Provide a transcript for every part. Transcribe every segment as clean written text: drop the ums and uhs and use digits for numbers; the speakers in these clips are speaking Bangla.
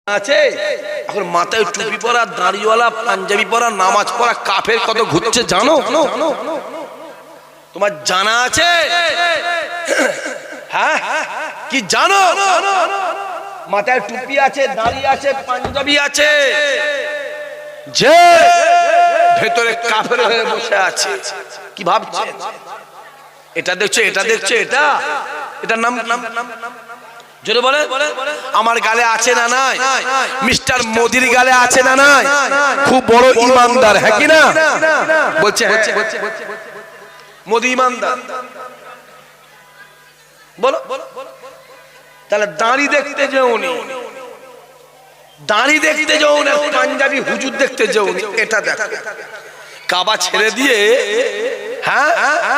আছে এখন মাথায় টুপি পরা, দাড়িওয়ালা, পাঞ্জাবি পরা, নামাজ পড়া কাফের কত ঘুরছে জানো? তোমার জানা আছে? হ্যাঁ, কি জানো? মাথায় টুপি আছে, দাড়ি আছে, পাঞ্জাবি আছে, যে ভেতরে কাফের হয়ে বসে আছে। কি ভাবছে? এটা দেখছো, এটা দেখছো, এটার নাম জোরে বলে। আমার গালে আছে না নাই? মিস্টার মোদির গালে আছে না নাই? খুব বড় ইমানদার, হ্যাঁ কি না? বলছে মোদি ইমানদার। বলো, তাহলে দাঁড়ি দেখতে যাওনি, দাঁড়ি দেখতে যাওনি, পাঞ্জাবি হুজুর দেখতে যাওনি, এটা দেখো। কাবা ছেড়ে দিয়ে হ্যাঁ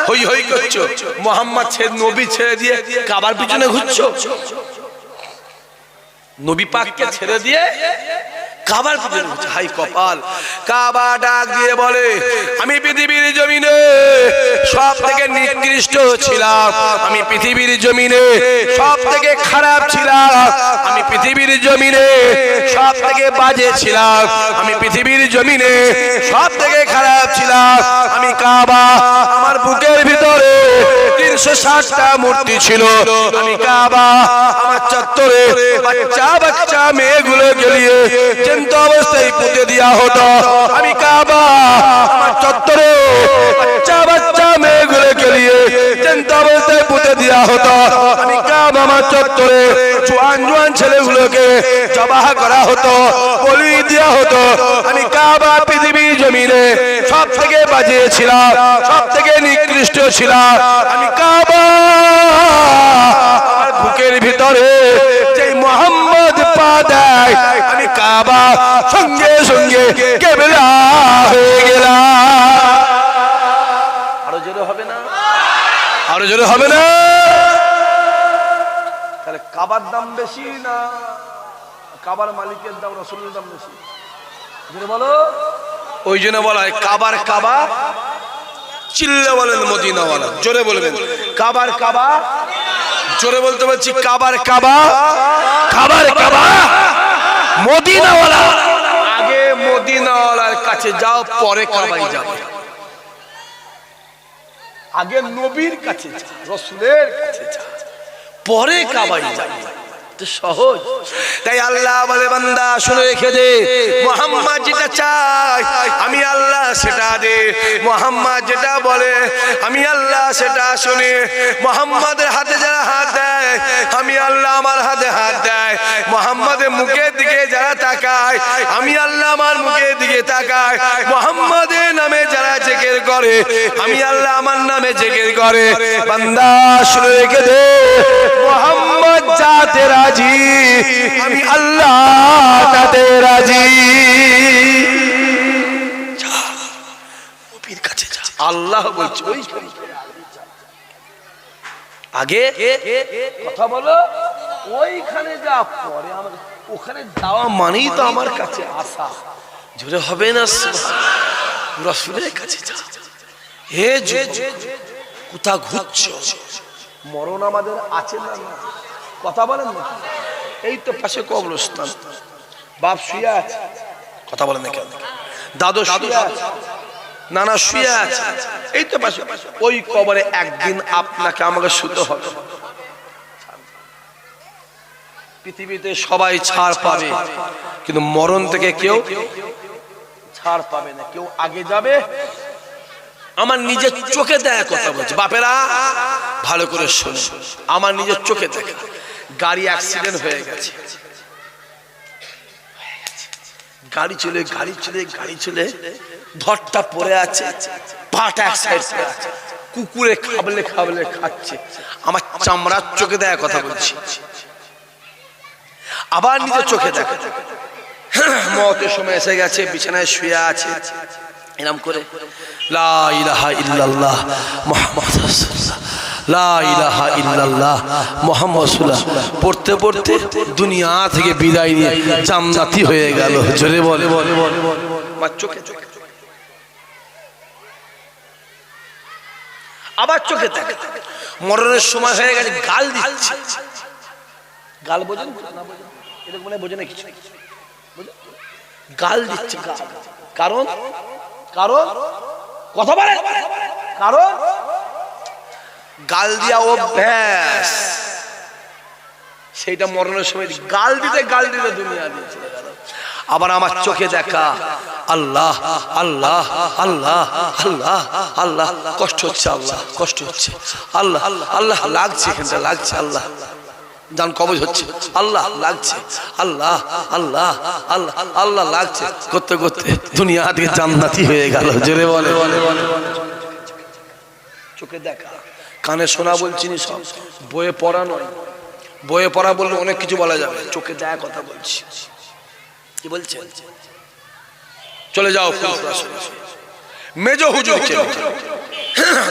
হই হই করছো, মোহাম্মদ নবী ছেড়ে দিয়ে কাবার পিছনে ঘুরছো। নবী পাককে ছেড়ে দিয়ে কাবার পিছনে ঘুরছো। হাই কপাল। কাবা ডাক দিয়ে বলে, আমি পৃথিবীর জমিনে সব থেকে নিকৃষ্ট ছিলাম, আমি পৃথিবীর জমিনে সব থেকে খারাপ ছিলাম, আমি পৃথিবীর জমিনে সব থেকে বাজে ছিলাম, আমি পৃথিবীর জমিনে সব থেকে খারাপ ছিলাম। আমি কাবা, আমার বুকের ভিতরে 360টা মূর্তি ছিল। আমি কাবা, আমার চত্বরে বাচ্চা বাচ্চা মেয়েগুলো গেলিয়ে জ্যান্ত অবস্থায় পুঁতে দেওয়া হতো। আমি কাবা, আমার চত্বরে বাচ্চা বাচ্চা মেয়েগুলো গেলিয়ে জ্যান্ত অবস্থায় পুঁতে দেওয়া হতো। আমি কাবা, আমার চত্বরে জোয়ান জোয়ান ছেলেগুলোকে জবাহ করা হতো, বলি দেওয়া হতো। আমি কাবা, পৃথিবীর জমিনে সব থেকে বাজে ছিলাম, সব থেকে নিকৃষ্ট ছিলাম। আমি কাবা, আমার বুকের ভিতরে যে মোহাম্মদ পা দেয়, আমি কাবা সঙ্গে সঙ্গে কেবলা হয়ে গেলাম। আরো জোরে হবে না? আরো জোরে হবে না? তাহলে কাবার দাম বেশি না কাবার মালিকের দাম, রাসূলের দাম বেশি? জোরে বলো। ওই জন্য বলা হয় কাবার কাবা, চিল্লে বলেন মদিনাওয়ালা, জোরে বলবেন কাবার কাবা, জোরে বলতে বলছি কাবার কাবা, কাবার কাবা মদিনাওয়ালা। আগে মদিনাওয়ালার কাছে যাও, পরে কাবায় যাবে। আগে নবীর কাছে যাও, রাসূলের কাছে যাও, পরে কাবায় যাবে। সহজ। তাই আল্লাহ বলে, বান্দা শুনে রেখে দে, মুহাম্মদ যেটা চাই আমি আল্লাহ সেটা দে। মুহাম্মদ যেটা বলে আমি আল্লাহ সেটা শুনি। মুহাম্মাদের হাতে যারা হাত দেয়, আমি আল্লাহ আমার হাতে হাত দেয়। মুহাম্মাদের মুখের দিকে যারা তাকায়, আমি আল্লাহ আমার মুখের দিকে তাকায়। মুহাম্মাদের নামে যারা জিকির করে, আমি আল্লাহ আমার নামে জিকির করে। বান্দা শুনে রেখে দে, মুহাম্মদ যাতে রাজি, আমি আল্লাহ তাতে রাজি। নবীর কাছে যা, আল্লাহ বলছে ওই আগে কথা বলো, ওইখানে যা, পরে আমার ওখানে যাওয়া মানেই তো আমার কাছে আসা। জোরে হবে না? রাসূলের কাছে যা। হে কোথা ঘুরছো? মরণ আমাদের আছে না? কথা বলেন না? এই তো পাশে কবরস্থান, বাপ শুয়ে আছে, কথা বলেন না কেন? দাদু শুয়ে আছে, নানা শুয়ে আছে, এই তো পাশে। ওই কবরে একদিন আপনাকে আমাকে শুতে হবে। পৃথিবীতে সবাই ছাড় পাবে, কিন্তু মরণ থেকে কেউ ছাড় পাবে না। কেউ আগে যাবে, আমার নিজের চোখে দেখা কথা বলছে। বাপেরা ভালো করে শোনো, আমার নিজের চোখে দেখা, গাড়ি অ্যাক্সিডেন্ট হয়ে গেছে, গাড়ি চলে ধরটা পড়ে আছে, পাটা এক সাইড পড়ে আছে, কুকুরে খাবলে খাচ্ছে। আমার চামড়ার চোখে দেখা কথা বলছি, আবার নিজের চোখে দেখা। মওতের সময় এসে গেছে, বিছানায় শুয়ে আছে, এরকম করে লা ইলাহা ইল্লাল্লাহ মুহাম্মাদুর রাসূলুল্লাহ, লা ইলাহা ইল্লাল্লাহ মুহাম্মাদুর রাসূলুল্লাহ পড়তে পড়তে দুনিয়া থেকে বিদায় নিয়ে জান্নাতি হয়ে গেল। জোরে বলে, আমার চোখে চোখে আবার চোখে দেখা। মরণের সময় হয়ে গেছে, গাল দিচ্ছে। গাল বোঝেন না? এরকম মানে বোঝে না কিছু, গাল দিচ্ছে কারণ কারণ কথা বলে, কারণ গাল দিয়া অভ্যাস, সেইটা মরণের সময় গাল দিতে দুনিয়া দিয়েছে। আবার আমার চোখে দেখা আল্লাহ আল্লাহ আল্লাহ আল্লাহ আল্লাহ, কষ্ট হচ্ছে আল্লাহ, কষ্ট হচ্ছে আল্লাহ আল্লাহ, লাগছে এখানটা লাগছে আল্লাহ, জান কবজ হচ্ছে আল্লাহ, লাগছে আল্লাহ আল্লাহ আল্লাহ আল্লাহ, লাগছে করতে করতে দুনিয়া থেকে জান্নাতি হয়ে গেল। জোরে বলে, চোখে দেখা কানে শোনা বলছি না, সব বইয়ে পড়া নয়, বইয়ে পড়া বললে অনেক কিছু বলা যাবে, চোখে দেখা কথা বলছি। কি বলছে? চলে যাও মেজ হুজুরকে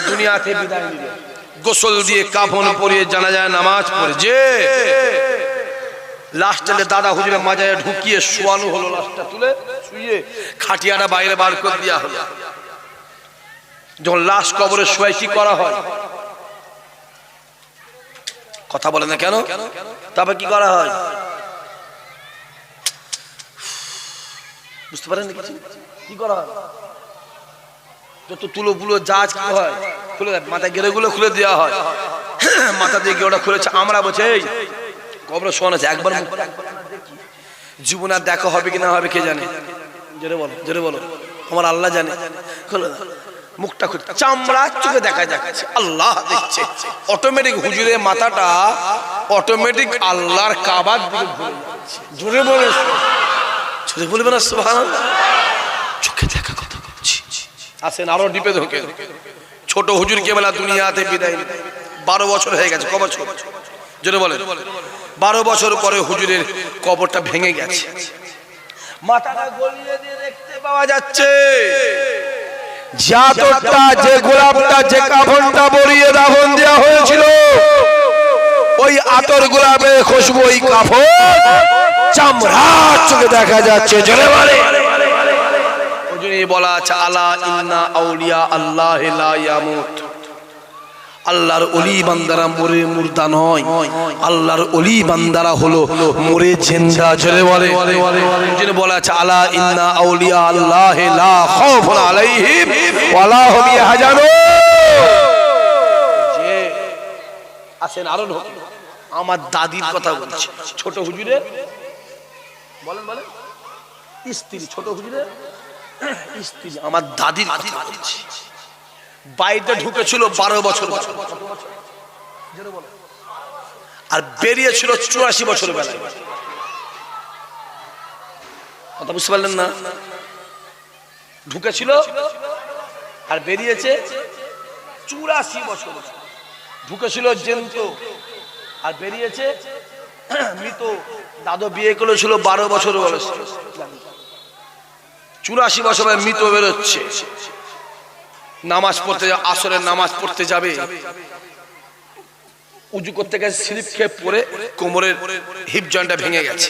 দুনিয়াতে বিদায় নিলে, গোসল দিয়ে কাফন পরিয়ে জানাজায় নামাজ পড়ে যে লাস্টে দাদা হুজুরের মাজায় ঢুকিয়ে শোয়ানো হলো, লাশটা তুলে শুয়ে খাটিয়াটা বাইরে বার করে দেওয়া হলো। যখন লাশ কবরে শোয়াই কি করা হয়? কথা বলে না কেন? তবে কি করা হয় বুঝতে পারেন? কি করা হয়? যত তুলো বুলো জাজ কি হয় খুলে দেয়, মাথা গেড়ে গুলো খুলে দেওয়া হয়, মাথা দিয়ে ওটা খুলেছে। আমরা বলছি এই কবরে শোয়ানো আছে, একবার জীবন আর দেখা হবে কি না হবে কে জানে? জোরে বলো, জোরে বলো, আমার আল্লাহ জানে। খুলে মুখটা খুলে, চামড়া চোখে দেখা যাচ্ছে, আল্লাহ দেখছে। অটোমেটিক হুজুরের মাথাটা অটোমেটিক আল্লাহর কাবার দিকে ঘুরে যাচ্ছে। জোরে বলে, জোরে বলবে না সুবহানাল্লাহ? চোখে দেখা কথা বলছি। আসেন আরো ডিপে ঢোকে। ছোট হুজুর কেবলা দুনিয়াতে বিদায় নিতে 12 বছর হয়ে গেছে। ক বছর? জোরে বলে। 12 বছর পরে হুজুরের কবরটা ভেঙে গেছে, মাথাটা গলিয়ে দিয়ে দেখতে পাওয়া যাচ্ছে যে আতরটা, যে গোলাপটা, যে কাফনটা বরিয়ে দাফন দেওয়া হয়েছিল, ওই আতর গোলাপের খুশবু, ওই কাফন চামড়া চোখে দেখা যাচ্ছে। জোরে বলে, ওজনে বলা আছে আলা ইন্না আউলিয়া আল্লাহ লা ইয়ামুত। আল্লাহর ওলি বান্দারা মরে মুর্দা নয়, আল্লাহর ওলি বান্দারা হলো মরে জিন্দা। জোরে বলে, ওজনে বলা আছে আলা ইন্না আউলিয়া আল্লাহ লা খাউফুন আলাইহিম ওয়া লা হুম ইয়াহজানুন। যে আসেন আরো আমার দাদির কথা বলছি, ছোট হুজুরে বলেন বলেন স্ত্রী, ছোট হুজুরে স্ত্রী, আমার দাদির কথা বলছি। বাড়িতে ঢুকেছিল 12 বছর, আর বেরিয়েছিল 84 বছর বেলায়। কথা বুঝতে পারলেন না? ঢুকেছিল আর বেরিয়েছে 84 বছর। ঢুকেছিল জ্যান্ত আর বেরিয়েছে মৃত। দাদু বিয়ে করেছিল 12 বছর বয়স, 84 বছর মৃত বেরোচ্ছে। নামাজ পড়তে, আসরের নামাজ পড়তে যাবে, উজু করতে গেছে, স্লিপ খেয়ে পড়ে কোমরের হিপ জয়েন্টটা ভেঙে গেছে।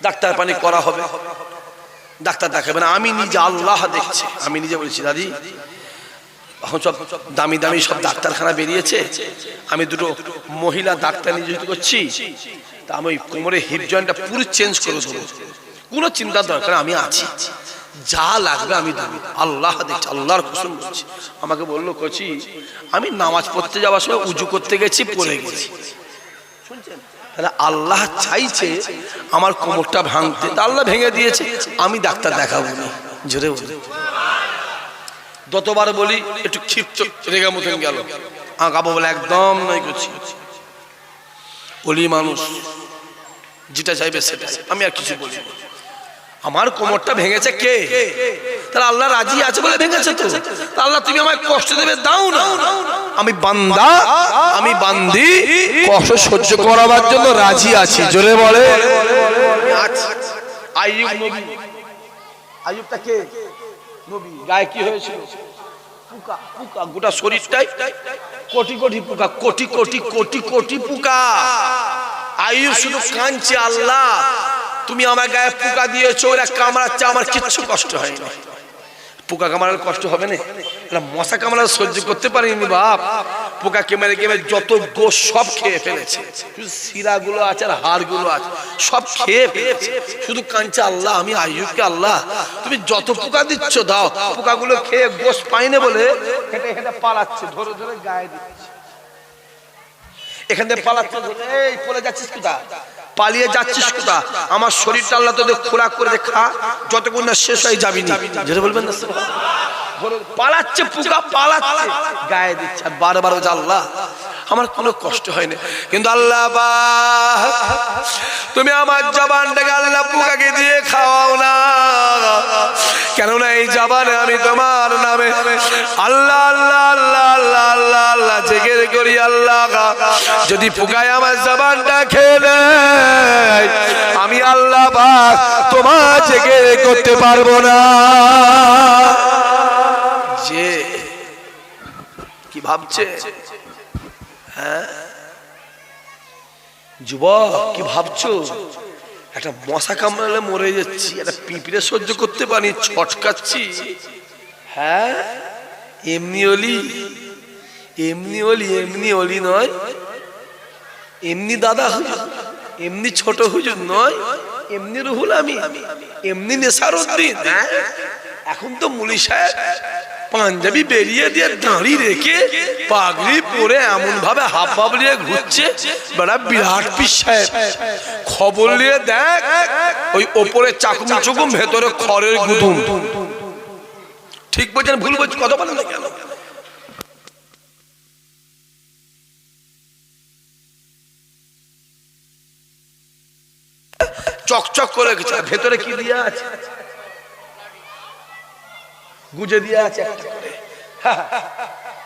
ডাক্তার পানি করা হবে, ডাক্তার দেখাবে না, আমি নিজে আল্লাহ দেখছে। আমি নিজে বলছি দাদি এখন সব দামি দামি সব ডাক্তারখানা বেরিয়েছে, আমি দুটো মহিলা ডাক্তার নিযুক্ত করছি, তা আমি কোমরের হিপ জয়েন্টটা পুরো চেঞ্জ করে দেবো, কোনো চিন্তার দরকার, আমি আছি, যা লাগবে আমি দেবো, আল্লাহ দেখছি, আল্লাহর কসম বলছি। আমাকে বললো কচি আমি নামাজ পড়তে যাওয়ার সময় উজু করতে গেছি, পড়ে গেছি। শুনছেন? তাহলে আল্লাহ চাইছে আমার কোমরটা ভাঙতে, আল্লাহ ভেঙে দিয়েছে, আমি ডাক্তার দেখাবো না। জোরে বলে, যতবার বলি একটু ক্ষিপ্ত রেগা মতন গেল, আঁকাবো বলে একদম নয় করছি। বলি মানুষ যেটা চাইবে সেটা, আমি আর কিছু বলি। আমার কোমরটা ভেঙেছে কে? তাহলে আল্লাহ রাজি আছে বলে ভেঙেছে তো। আল্লাহ তুমি আমায় কষ্ট দেবে, দাও না, আমি বান্দা, আমি বান্দি, কষ্ট সহ্য করাবার জন্য রাজি আছি। জোরে বলে, আইয়ুব নবী, আইয়ুবটা কে? নবী। গায়ে কি হয়েছিল? পোকা, পোকা, গোটা শরীরটাই কোটি কোটি পোকা, কোটি কোটি কোটি কোটি পোকা। আইয়ুব শুধু কাঁদছে, আল্লাহ তুমি আমার গায়ে পোকা দিয়েছো, ওরা কামড়াচ্ছে, আমার কিচ্ছু কষ্ট হয়নি। পোকা কামড়ালে কষ্ট হবে না? মশা কামড়ালে সহ্য করতে পারিনি বাপ, পোকাকে মেরে মেরে যত গোশ সব খেয়ে ফেলেছে, শুধু শিরাগুলো আছে আর হাড়গুলো আছে সব খেয়ে ফেলেছে। শুধু কাঁদছে, আল্লাহ আমি আইয়ুবকে, আল্লাহ তুমি যত পোকা দিচ্ছ দাও। পোকাগুলো খেয়ে গোশ পাইনে বলে হেঁটে হেঁটে পালাচ্ছে, ধরে ধরে গায়ে দিচ্ছে। এখান থেকে পালাচ্ছে, এই পড়ে যাচ্ছিস কোথা, পালিয়ে যাচ্ছিস কোথা? আমার শরীরটা আল্লাহ তোদের খোরাক করে খা, যতক্ষণ না শেষ হয়ে যাবি না। যেটা বলবেন না, পালাচ্ছে পোকা, পালাচ্ছে গায়ে দিচ্ছে। আর বারবার বলছে, আল্লাহ আমার কোনো কষ্ট হয়নি, কিন্তু আল্লাহ তুমি আমার জবানটাকে আল্লাহ পোকাকে দিয়ে খাওয়াও না, কেননা এই জবানে আমি তোমার নামে আল্লাহ আল্লাহ আল্লাহ আল্লাহ আল্লাহ আল্লাহ জিকির করি। আল্লাহ যদি পোকায় আমার জবানটা খেয়ে নেয়, আমি আল্লাহ পাক তোমার জিকির করতে পারবো না। যে কি ভাবছে, হ্যাঁ যুবক কি ভাবছো? একটা মশা কামড়ালে মরে যাচ্ছি, একটা পিঁপড়ে সহ্য করতে পারি ছটকাচ্ছি, হ্যাঁ এমনি অলি, এমনি অলি, এমনি অলি নয়, এমনি দাদা হুজুর, এমনি ছোট হুজুর নয়, এমনি রুহুল আমি, এমনি নেসারউদ্দিন। এখন তো মুলি সাহেব পাঞ্জাবি বেরিয়ে দিয়ে দাঁড়ি রেখে পাগড়ি পরে এমন ভাবে হাফ হাফ নিয়ে ঘুরছে, বড় বিরাট পীর সাহেব। খবর নিয়ে দেখ, ওই ওপরে চাকুম চুকুম, ভেতরে খড়ের গুদুম। ঠিক বলছেন ভুল বলছি, কথা বলেন না কেন? চকচক করে গেছে, ভেতরে কি দিয়ে আছে? গুজে দিয়ে আছে একটা করে।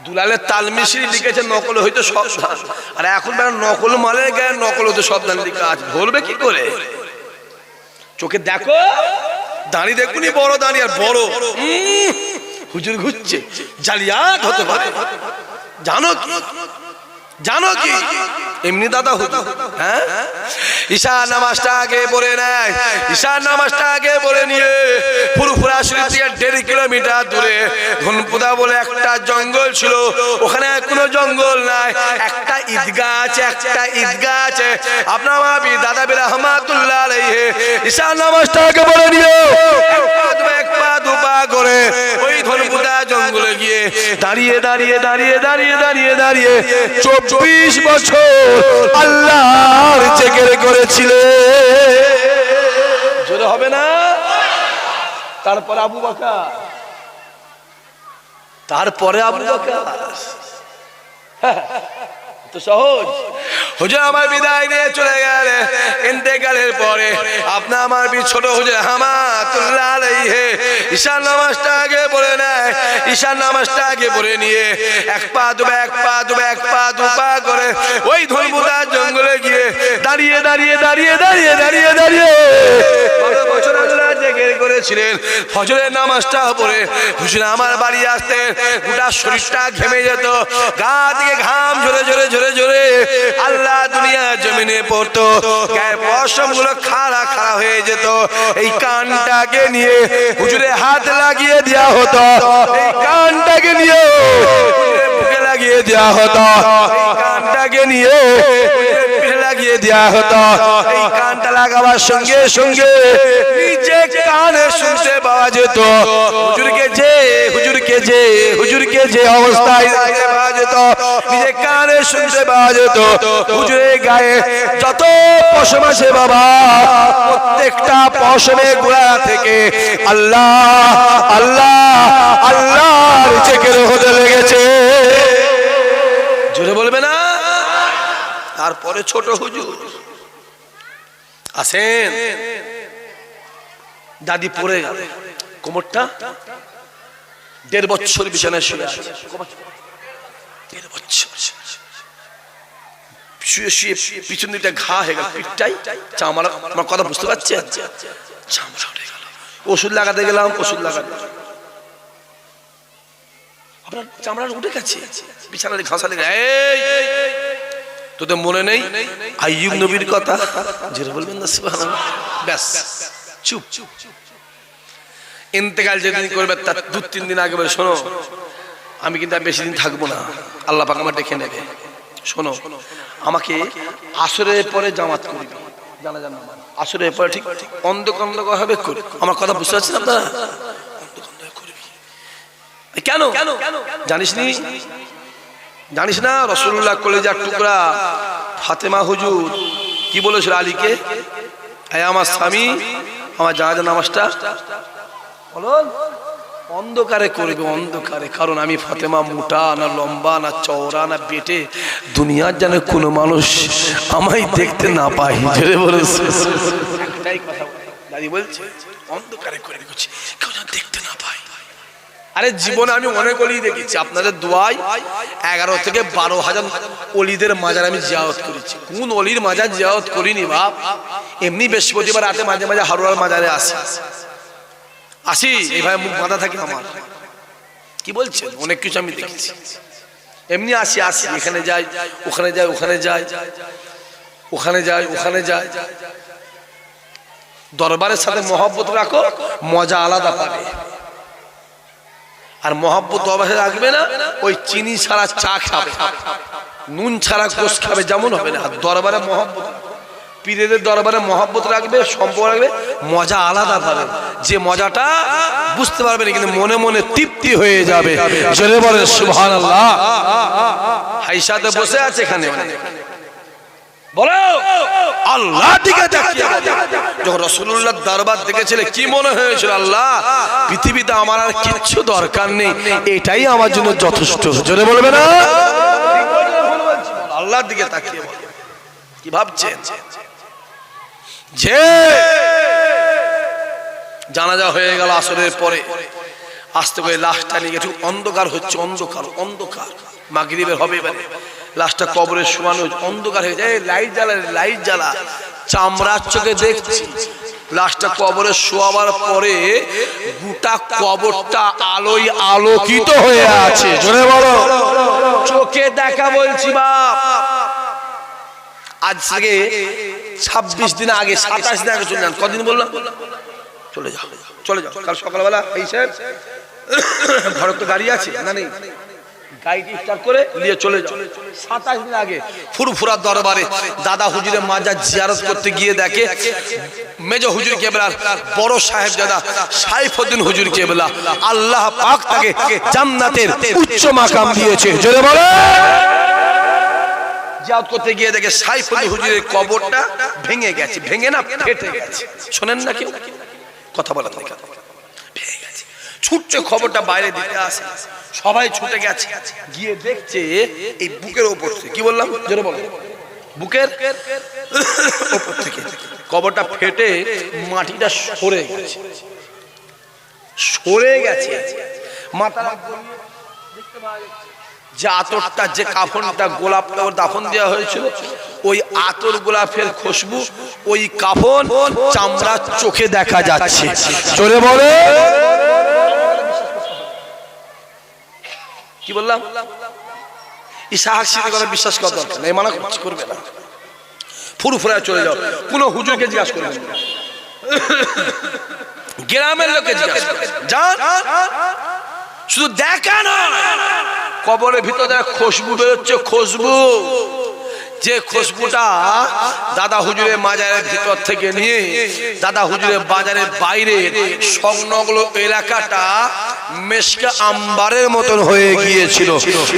দুলালের তাল মিশরি লিখেছে নকল হইতো সাবধান, আর এখন নকল মালের গায়ে নকল হইতো সাবধান লিখা আছে, ধরবে কি করে? চোখে দেখো, দাঁড়িয়ে দেখুনি বড় দাঁড়িয়ে, আর বড় হুজুর ঘুরছে, জালিয়াত হতে পারে। জানো কি, জানো কি এমনি দাদা হুজুর, হ্যাঁ ঈশা নামাজটা আগে পড়ে নেয়, ঈশা নামাজটা আগে পড়ে নিয়ে ফুরফুরা শরীফ থেকে 1.5 কিলোমিটার দূরে ঘনপুদা বলে একটা জঙ্গল ছিল, ওখানে কোনো জঙ্গল নাই, একটা ঈদগাহ আছে, একটা ঈদগাহ আছে। আপনার মাবি দাদা বীর রহমাতুল্লাহ আলাইহি ঈশা নামাজটা আগে পড়ে নিয়ে এক পা দু পা করে ওই ঘনপুদা জঙ্গলে গিয়ে দাঁড়িয়ে দাঁড়িয়ে দাঁড়িয়ে দাঁড়িয়ে দাঁড়িয়ে দাঁড়িয়ে 24 বছর আল্লাহর জিকির করেছিল। জোরে হবে না? তারপরে আবু বকর, তারপরে আবু বকর, তো সহজ। হুজুর আমার বিদায় নিয়ে চলে গেলে, ইন্তেকালের পরে আপনি আমার ছোট হুজুর রহমাতুল্লাহ আলাইহি ঈশার নামাজটা আগে পড়ে নেয়, ঈশার নামাজটা আগে পড়ে নিয়ে এক পা দুপা, এক পা দুপা, এক পা দুপা করে ওই ধনপুরা জঙ্গলে গিয়ে দাঁড়িয়ে দাঁড়িয়ে দাঁড়িয়ে দাঁড়িয়ে দাঁড়িয়ে দাঁড়িয়ে 12 বছর আল্লাহ জিকির করেছিলেন। ফজরের নামাজটা পড়ে হুজুর আমার বাড়ি আসতেন, গোটা শরীরটা ঘেমে যেত, গা থেকে ঘাম ঝরে ঝরে ঝরে ঝরে আল্লাহ দুনিয়া জমিনে পড়তো, গায়ে পশম গুলো খাড়া খাড়া হয়ে যেত। এই কানটাকে নিয়ে হুজুরে হাত লাগিয়ে দেওয়া হতো, এই কানটাকে নিয়ে বুকে লাগিয়ে দেওয়া হতো, এই কানটাকে নিয়ে পিঠে লাগিয়ে দেওয়া হতো। এই কানটা লাগাবার সঙ্গে সঙ্গে নিচে কানে শুনতে পাওয়া যেত হুজুরকে যে হুজুরকে যে হুজুরকে যে অবস্থায় পাওয়া যেত, নিজে কানে শুনতে পাওয়া যেত হুজুরের গায়ে যত পশম আছে বাবা, প্রত্যেকটা পশমের গোড়া থেকে আল্লাহ আল্লাহ আল্লাহর জিকির হতে লেগেছে। জোরে বলবে না? তারপরে ছোট হুজুর আসেন, দাদি পড়ে গেল, কোমরটা 1.5 বছর বিছানায় শুয়ে আছে, 1.5 বছর শুয়ে শুয়ে পিছন দিকটা ঘা হয়ে গেল, পিঠটাই চামড়া, আমার কথা বুঝতে পারছেন? চামড়া উঠে গেল, ওষুধ লাগাতে গেলাম, ওষুধ লাগাতে আপনার চামড়া উঠে গেছে, বিছানার ঘাসা লেগে। এই তোদের মনে নেই আইয়ুব নবীর কথা? যেটা বলবেন না সুবহানাল্লাহ, ব্যাস চুপ। ইন্তেকাল যেদিন করবে তার 2-3 দিন আগে বলে, শোনো আমি কিন্তু আর বেশি দিন থাকবো না, আল্লাহ পাক আমার ডেকে নেবে। শোনো, আমাকে আসরের পরে জামাত করবি, জানা জানা আসরের পরে ঠিক অন্ধকার অন্ধকার হবে করবি। আমার কথা বুঝতে পারছেন আপনারা? কেন জানিস নি? জানিস না রাসূলুল্লাহ কলেজার টুকরা ফাতেমা হুজুর কি বলেছিল আলীকে? আমার স্বামী আমার জানাজা নামাজটা বলুন অন্ধকারে করবে, অন্ধকারে। কারণ আমি ফাতেমা মোটা না লম্বা না চওড়া না বেটে, দুনিয়ার জানে কোনো মানুষ আমায় দেখতে না পায়। একটাই কথা দাদি বলছে, অন্ধকারে করে দিচ্ছি, কেউ যেন দেখতে না পায়। আরে জীবনে আমি অনেক অলি দেখেছি, আপনাদের দোয়ায় 11 থেকে 12,000 অলিদের মাজার আমি জিয়ারত করেছি। কোন অলির মাজার জিয়ারত করিনি বাপ? এমনি বৃহস্পতিবার রাতে মাঝে মাঝে হারুয়ার মাজারে আসি এইভাবে মুখ বাঁধা থাকে আমার। কি বলছেন? অনেক কিছু আমি দেখেছি, এমনি আসি এখানে যাই ওখানে যাই, ওখানে যাই ওখানে যাই, ওখানে যাই। দরবারের সাথে মহব্বত রাখো, মজা আলাদা পাবে। আর মহব্বত দরবারে রাখবে না, ওই চিনি ছাড়া চা খাবে, নুন ছাড়া গোশ খাবে, যেমন হবে না। দরবারে মহব্বত, পীরেদের দরবারে মহব্বত রাখবে, সম্পর্ক রাখবে, মজা আলাদা পাবে। যে মজাটা বুঝতে পারবে না, কিন্তু মনে মনে তৃপ্তি হয়ে যাবে। জোরে বলেন সুবহানাল্লাহ। হাইসাতে বসে আছে এখানে, বলো আল্লাহ দিকে তাকিয়ে যখন রাসূলুল্লাহ দরবার দেখেছিলে কি মনে হয়েছিল? আল্লাহ, পৃথিবীতে আমার আর কিচ্ছু দরকার নেই, এটাই আমার জন্য যথেষ্ট। জোরে বলবে না? আল্লাহর দিকে তাকিয়ে কি ভাবছেন? যে জানাজা হয়ে গেল আসরের পরে, আস্তে করে লাশটা নিয়ে গেছে, অন্ধকার হচ্ছে, অন্ধকার অন্ধকার, মাগরিবের হবে এবারে। লাশটা কবরে শোয়ানো, অন্ধকার হয়ে যায়, লাইট জ্বালা, লাইট জ্বালা, চামড়ার চোখে দেখছি। লাশটা কবরে শোয়াবার পরে গোটা কবরটা আলোয় আলোকিত হয়ে আছে। জোরে বলো, চোখে দেখা বলছি বাপ। আজ থেকে 26 দিন আগে, 27 দিন আগে চলে যান। কদিন বললাম? চলে যাও, চলে যাও। কাল সকালবেলা এই স্যার ঘরে তো গাড়ি আছে না? নেই, গাড়িটি স্টার্ট করে নিয়ে চলে যাও। 27 দিন আগে ফুরফুরা দরবারে দাদা হুজুরের মাজার জিয়ারত করতে গিয়ে দেখে মেজো হুজুর কেবলা, বড় সাহেবজাদা সাইফুদ্দিন হুজুর কেবলা, আল্লাহ পাক তাকে জান্নাতের উচ্চ মাকাম দিয়েছে। জোরে বলে। জিয়ারত করতে গিয়ে দেখে সাইফুদ্দিন হুজুরের কবরটা ভেঙে গেছে, ভেঙে না ফেটে গেছে। শোনেন না কেউ কথা বলেন না, ভেঙে গেছে। ছুটছে খবরটা বাইরে দিতে আসে, সবাই ছুটে গেছে, গিয়ে দেখছে এই বুকের ওপর থেকে, কি বললাম জোরে বলো, বুকের ওপর থেকে কবরটা ফেটে মাটিটা সরে গেছে, সরে গেছে। মাথা দেখতে পাওয়া যাচ্ছে যে আতরটা, যে কাফনটা, গোলাপটা ওর দাফন দেওয়া হয়েছিল, ওই আতর গোলাপের খুশবু, ওই কাফন চামড়ার চোখে দেখা যাচ্ছে। জোরে বলে। কি বললাম? ইসাহাক সিদ্দিক কথা বিশ্বাস করা দরকার নেই, মানা করবে না, ফুরফুরা চলে যাও। কোনো হুজুরকে জিজ্ঞাসা করবেন না, গ্রামের লোককে জিজ্ঞাসা করবেন। যান, শুধু দেখা নয়, কবরের ভিতরে খুশবু বেরোচ্ছে, খুশবু, যে খুশবুটা দাদা হুজুরের মাজারের ভিতর থেকে নিয়ে দাদা হুজুরের বাজারের বাইরে সংলগ্ন এলাকাটা মেশকে আম্বারের মতন হয়ে গিয়েছিল।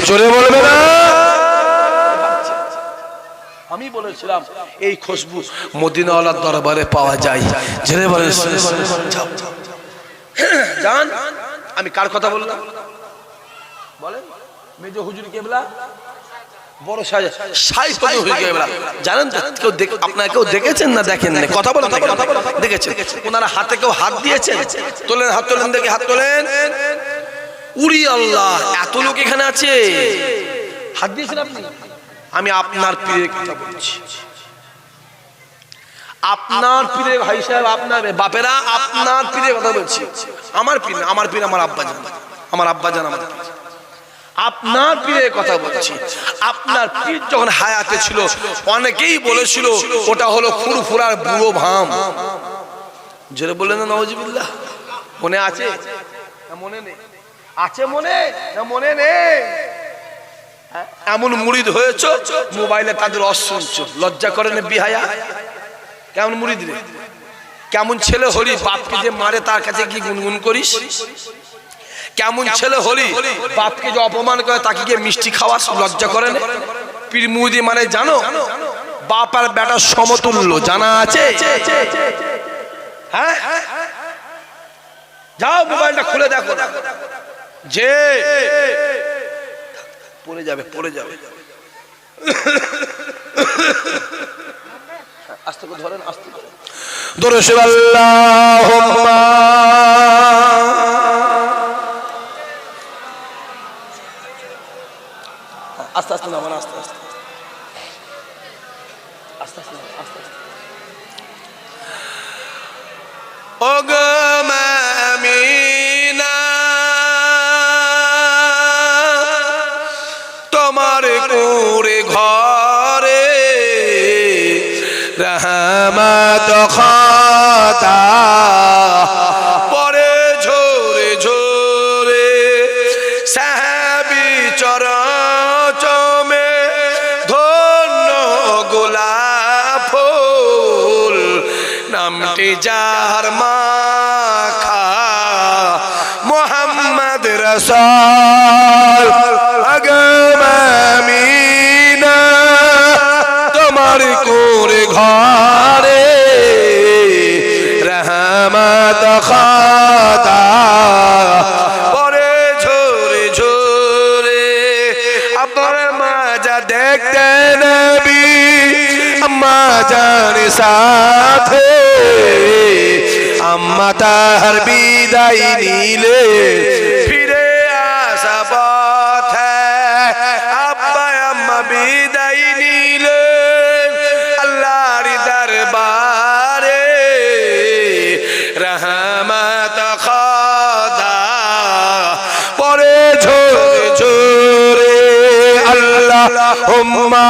জোরে বলবে না? আমি বলেছিলাম এই খুশবু মদিনাওয়ালার দরবারে পাওয়া যায়। জোরে বলে। জান, আমি কার কথা বললাম বলেন? মেজো হুজুর কেবলা, বড় সাইফুদ্দিন হুজুর কেবলা। জানেন তো কেউ আপনারা কেউ দেখেছেন না দেখেন না? কথা বলেন। দেখেছেন? ওনারা হাতে কেউ হাত দিয়েছেন? তোলেন, হাত তোলেন, দেখি হাত তোলেন। উরি আল্লাহ, এত লোক এখানে আছে, হাত দিয়েছেন আপনি? আমি আপনার পীরের কথা বলছি, আপনার পীরের ভাই সাহেব, আপনার বাপেরা, আপনার পীরের কথা বলছি। আমার পীর না, আমার পীর আমার আব্বা জান, আমার আব্বা জান আমার পীর। আপনার পীরের কথা বলছি। আপনার পীর যখন হায়াতে ছিল অনেকেই বলেছিল ওটা হলো ফুরফুরার বুড়ো ভাম। জোরে বললেন না নাউজুবিল্লাহ? মনে আছে? মনে নেই? আছে মনে না মনে নেই? এমন মুরিদ হয়েছ মোবাইলে তাদের রস শুনছো, লজ্জা করে না বিহায়া? কেমন মুরিদ রে, কেমন ছেলে হলি বাপকে যে মারে তার কাছে কি গুনগুন করিস? কেমন ছেলে হলি বাপকে যে অপমান করে তাকে গিয়ে মিষ্টি খাওয়াস, লজ্জা করে না? পীর মুরিদি মানে জানো, বাপ আর বেটার সমতুল্য, জানা আছে? হ্যাঁ, যাও মোবাইলটা খুলে দেখো, যে পড়ে যাবে পড়ে যাবে। আস্তে করে ধরেন, আস্তে করে ধরে সে আল্লাহুম্মা আস্তে আস্তে নামান, আস্তে আস্তে আস্তে আস্তে আস্তে আস্তে। ও গো মামিনা তোমার কুঁড়ে ঘরে রহমত খোদা পরে ঝরে ঝরে সাহাবী চরচমে ধন্য গোলাপ ফুল নামটি যার মাখা মোহাম্মদ রাসূল। আমিনা তোমার কোরে ঘরে রহমত খোদা পরে ঝরে ঝরে আপনার মাজা দেখতে নবী আম্মা জান সাথে আম্মা তাহার বিদায় নিলে ফিরে আসা পথে আব্বা আম্মা বিদায় নিলে আল্লাহর দরবারে রহমত খোদা পরে ঝরে ঝরে আল্লাহুম্মা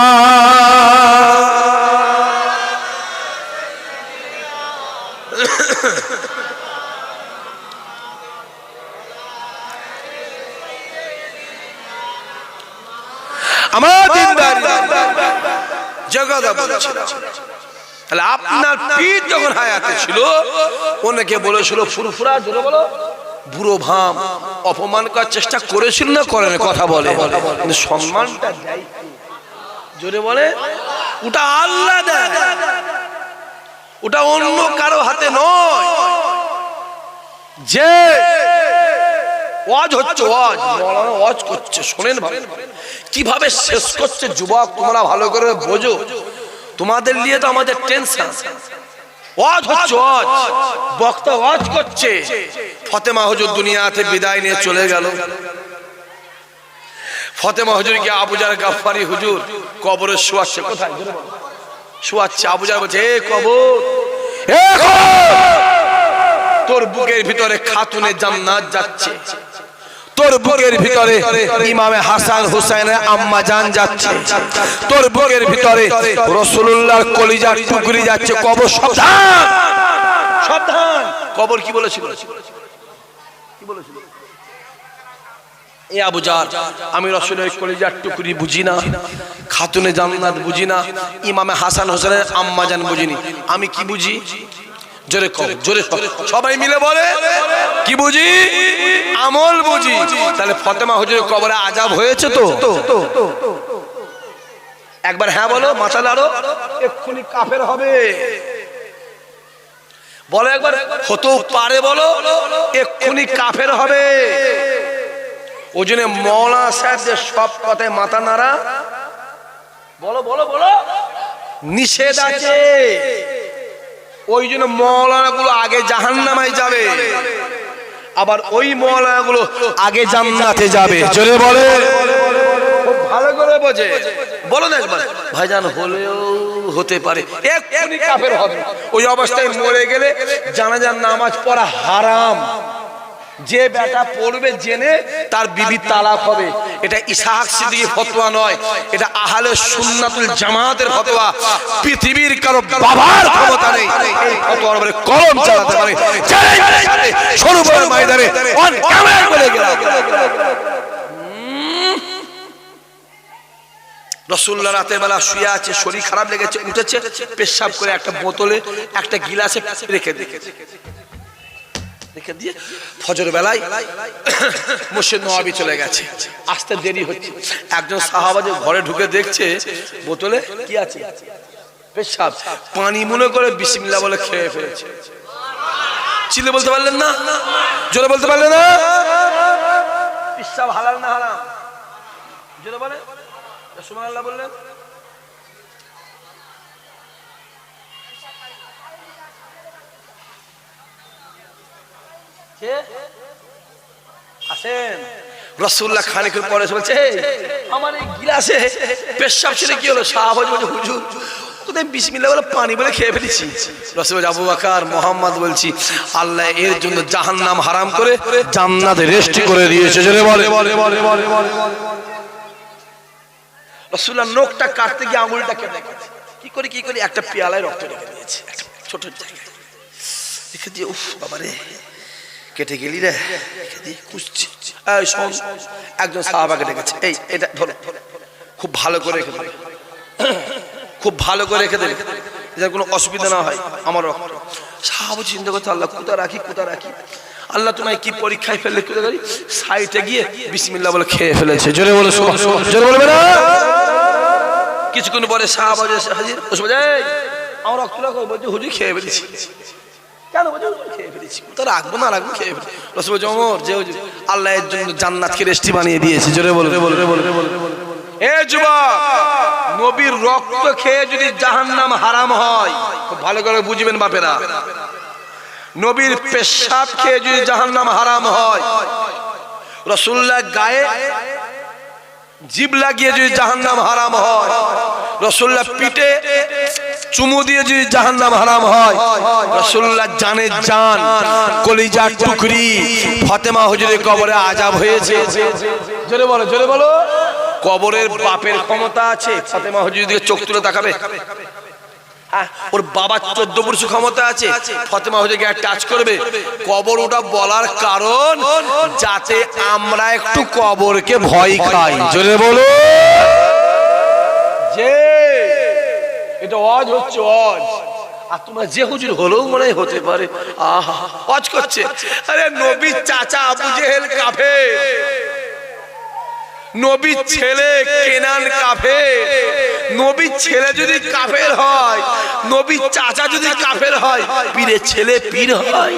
আমার দিনদার জগৎ বলেছিল। তাহলে আপনার পীর যখন হায়াতে ছিল অনেকে বলেছিল ফুরফুরা, জোরে বলো, বুড়ো ভাম, অপমান করার চেষ্টা করেছিল না করেন? কথা বলে, কিন্তু সম্মানটা দেয়, জোরে বলে, ওটা আল্লাহ দেয়, ওটা অন্য কারো হাতে নয়। যে ওয়াজ হচ্ছে, ওয়াজ মাওলানা ওয়াজ করছে, শোনেন ভালো কিভাবে শেষ করছে। যুবক তোমরা ভালো করে বোঝো, তোমাদের নিয়ে তো আমাদের টেনশন। ওয়াজ হচ্ছে, ওয়াজ, বক্তা ওয়াজ করছে। ফতেমা হুজুর দুনিয়াতে বিদায় নিয়ে চলে গেল। ফতেমা হুজুরকে আবুজার গাফফারি হুজুর কবরে শোয়াচ্ছে। কোথায় শোয়াচ্ছে? আবুজার বলছে, এ কবর, এ কবর, তোর বুকের ভিতরে খাতুনে জান্নাত যাচ্ছে, তোর বুকের ভিতরে ইমামে হাসান হুসাইনের আম্মা জান যাচ্ছে, তোর বুকের ভিতরে রাসূলুল্লাহর কলিজার টুকরি যাচ্ছে। কবর সাবধান, সাবধান। কবর কি বলেছিল? কি বলেছিল? এ আবুজার, আমি রাসূলের কলিজার টুকরি বুঝি না, খাতুনে জান্নাত বুঝি না, ইমামে হাসান হুসাইনের আম্মা জান বুঝিনি, আমি কি বুঝি? জোরে কর, জোরে সবাই মিলে বলে, কি বুঝি? আমল বুঝি। তাহলে ফতেমা হুজুরের কবরে আযাব হয়েছে তো? একবার হ্যাঁ বলো, মাথা নাড়ো, এক্ষুনি কাফের হবে। বলো একবার, হতেও পারে, বলো, এক্ষুনি কাফের হবে। ওই জন্য মাওলানা সাহেবদের সব কথায় মাথা নাড়া, বলো বলো বলো, নিষেধ আছে। ওই জন্য মৌলানা গুলো আগে জাহান্নামায় যাবে, আবার ওই মৌলানা গুলো আগে জান্নাতে যাবে। জোরে বলে, খুব ভালো করে বোঝে। বলো না একবার, ভাইজান হলেও হতে পারে, এক্ষুনি কাফের হবে। ওই অবস্থায় মরে গেলে জানাজার নামাজ পড়া হারাম। যে বেটা পড়বে জেনে তার বিবি তালাক হবে, এটা ইসহাক সিদ্দিকীর ফতোয়া নয়, এটা আহলে সুন্নাতুল জামাতের ফতোয়া। পৃথিবীর কারো বাবার ক্ষমতা নেই এই ফতোয়ার উপরে কলম চালাতে পারে। সরোবর ময়দানে অন ক্যামেরা বলে গেলাম, রাসূলুল্লাহ রাতের বেলা শুয়ে আছে, শরীর খারাপ লেগেছে, উঠেছে, পেশাব করে একটা বোতলে একটা গিলাসে রেখে দিয়ে ফজর বেলায় মসজিদ নববী চলে গেছে। আসতে দেরি হচ্ছে, একজন সাহাবা যে ঘরে ঢুকে দেখছে বোতলে কি আছে, পেশাব, পানি মনে করে বিসমিল্লাহ বলে খেয়ে ফেলেছে। চিল্লে বলতে পারলেন না, জোরে বলতে পারলেন না? পেশাব হালাল না হারাম? জোরে বলে সুবহানাল্লাহ বললেন। আসেন, রাসূলুল্লাহ খানিকের পরে বলছে আমার এই গিলাসে পেশাব ছিল, কি হলো? সাহাবা বলছে হুজুর কোথায় বিসমিল্লাহ বলে পানি বলে খেয়ে ফেলেছি। রাসূল বলছে আবু বকর মুহাম্মদ বলছি আল্লাহ এর জন্য জাহান্নাম হারাম করে জান্নাতে রেস্ট করে দিয়েছে। জোরে বলে। রাসূলুল্লাহ নখটা কাটতে গিয়ে আঙুলটা কেটে গেছে, কি করে একটা পেয়ালায় রক্ত রেখে দিয়েছে, একটা ছোট জায়গায় রেখে দিয়ে, উফ বাবা রে কেটে গেলি রে, রেখে দিয়ে কুচছি। এই শোন, একজন সাহাবাকে ডেকেছে, এই এটা ধরো, খুব ভালো করে রেখে দেবে, খুব ভালো করে রেখে দেবে, যার কোনো অসুবিধা না হয়। আমার সাহাবা চিন্তা করতে, আল্লাহ কোথায় রাখি, আল্লাহ তোমায় কি পরীক্ষায় ফেললে, কোথায় সাইডে গিয়ে বিসমিল্লাহ বলে খেয়ে ফেলেছে। জোরে বলে, জোরে বলবে না? কিছুক্ষণ পরে সাহাবা হাজির, আমার রক্ত রাখো, বলছে হুজুর খেয়ে ফেলেছি। কেন? বলছে খেয়ে ফেলেছি, তো রাখবো না, রাখবো, খেয়ে ফেলেছি। রসুল বলছে ওমর, যে আল্লাহ এর জন্য জান্নাতকে রেস্টি বানিয়ে দিয়েছে। জোরে বলে। এ যুবক, নবীর রক্ত খেয়ে যদি জাহান্নাম হারাম হয়, খুব ভালো করে বুঝবেন বাপেরা, নবীর পেশাব খেয়ে যদি জাহান্নাম হারাম হয়, রাসূলুল্লাহ গায়ে জিভ লাগিয়ে যদি জাহান্নাম হারাম হয়, রাসূলুল্লাহ পিঠে চুমু দিয়ে যদি জাহান্নাম হারাম হয়, রাসূলুল্লাহ জানে জান কলিজার টুকরি ফাতেমা হুজুরের কবরে আযাব হয়েছে। জোরে বলো, জোরে বলো। কবরের বাপের ক্ষমতা আছে ফাতেমা হুজুরের দিকে চোখ তুলে তাকাবে? ওর বাবার 14 পুরুষ ক্ষমতা আছে ফাতেমা হুজুরকে টাচ করবে? কবর ওটা বলার কারণ যাতে আমরা একটু কবরকে ভয় খাই। জোরে বলো। যে এটা ওয়াজ হচ্ছে, ওয়াজ, আর তোমরা যে হুজুর হলেও মনে হতে পারে আহা ওয়াজ করছে। আরে নবীর চাচা আবু জেহেল কাফের, নবীর ছেলে কেনান কাফের। নবীর ছেলে যদি কাফের হয়, নবীর চাচা যদি কাফের হয়, পীরের ছেলে পীর হয়?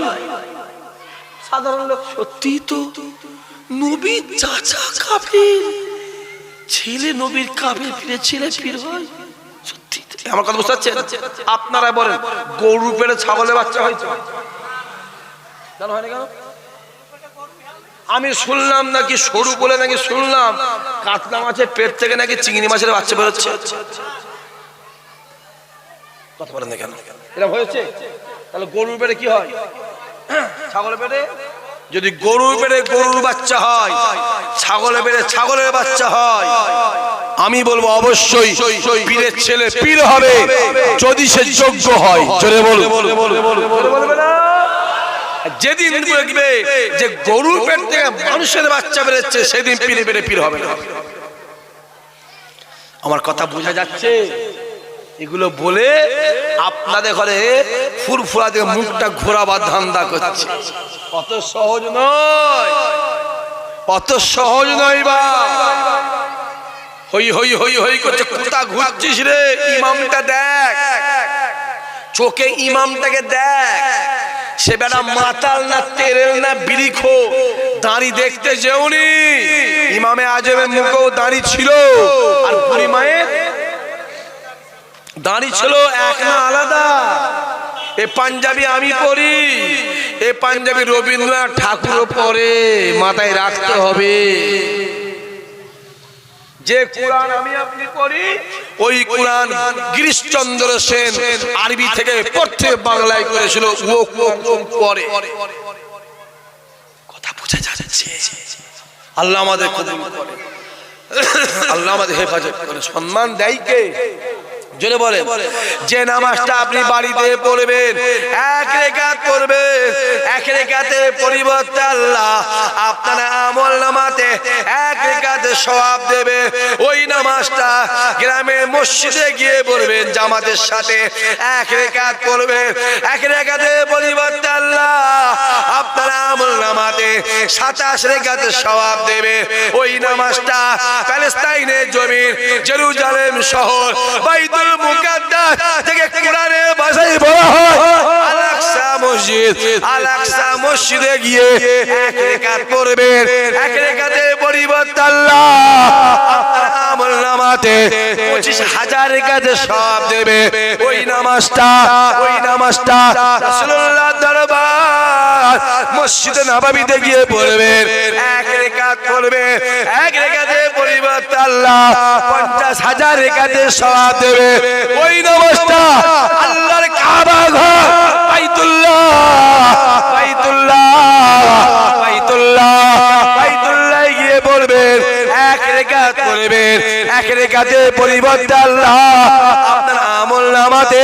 সাধারণ লোক সত্যি তো, নবীর চাচা কাফের, ছেলে নবীর কাফের, পীরের ছেলে পীর হয়? সত্যি আমার কথা বুঝতে পারছেন? আপনারা বলেন গরু পেটে ছাগলের বাচ্চা হয়েছে, জানো হয় না কেন? আমি শুনলাম নাকি সরু বলে নাকি শুনলাম কাতলা মাছের পেট থেকে নাকি চিংড়ি মাছের বাচ্চা বেরোচ্ছে। কথা বলেন না কেন? এরকম হয়েছে? তাহলে গরুর পেটে কি হয়? ছাগলের পেটে? যদি গরুর পেটে গরুর বাচ্চা হয়, ছাগলের পেটে ছাগলের বাচ্চা হয়, আমি বলবো অবশ্যই পীরের ছেলে পীর হবে যদি সে যোগ্য হয়। জোরে বলো। বলবে না? যেদিন দেখবে যে গরুর পেট থেকে মানুষের বাচ্চা বেরোচ্ছে, সেদিন পীরে পেটে পীর হবে না। আমার কথা বোঝা যাচ্ছে? এগুলো বলে আপনাদের ঘরে ফুরফুরা দিয়ে মুখটা ঘোরাবার ধান্দা করছে। অত সহজ নয়, অত সহজ নয়। বা হই হই হই হই করছে, কোথা ঘুরছিস রে? ইমামটা দেখ, চোখে ইমামটাকে দেখ, সে বেটা মাতাল না তেরেল না বিড়িখো, দাড়ি দেখতে যেওনি। ইমামে আজমের মুখেও দাড়ি ছিল, আর বুড়ি মায়ের দাড়ি ছিল এক না আলাদা? এ পাঞ্জাবি আমি পরি, এ পাঞ্জাবি রবীন্দ্রনাথ ঠাকুরও পরে, মাথায় রাখতে হবে। যে কোরআন আমি আপনি পড়ি, ওই কোরআন গিরিশচন্দ্র সেন আরবি থেকে পড়তে বাংলায় করেছিল, ও পড়ে। কথা বোঝা যাচ্ছে। আল্লাহ আমাদের কবুল করে, আল্লাহ আমাদের হেফাজত করে। সম্মান দেয় কে? জোরে বলেন। যে নামাজটা আপনি বাড়িতে পড়বেন, এক রাকাত পড়বেন, এক রাকাতের পরিবর্তে আল্লাহ আপনার আমল নামাতে এক রাকাতের সওয়াব দেবে। ওই নামাজটা গ্রামের মসজিদে গিয়ে পড়বেন জামাতের সাথে, এক রাকাত পড়বেন, এক রাকাতের পরিবর্তে আল্লাহ আপনার আমল নামাতে 27 রাকাতের সওয়াব দেবে। ওই নামাজটা প্যালেস্তাইনের জমিন জেরুজালেম শহর বাইতুল মুকাদ্দাস থেকে কোরআনের ভাষায় বলা হয় আল-আকসা মসজিদ, আল-আকসা মসজিদে গিয়ে এক রাকাত পড়বেন, এক রাকাতের পরিবর্তে আল্লাহ আপনার আমলনামাতে 25,000 রাকাতের সওয়াব দেবে। ওই নামাজটা রাসূলুল্লাহ দরবার মসজিদে নববীতে গিয়ে পড়বেন, এক রাকাত পড়বেন, এক রাকাতের পরিবর্তে আল্লাহ 50,000 রাকাতের সওয়াব দেবে। ওই নামাজটা আল্লাহর কাবা ঘর বাইতুল্লাহ গিয়ে পড়বেন, এক রাকাত পড়বেন, এক রাকাতের পরিবর্তে আল্লাহ আপনার আমলনামাতে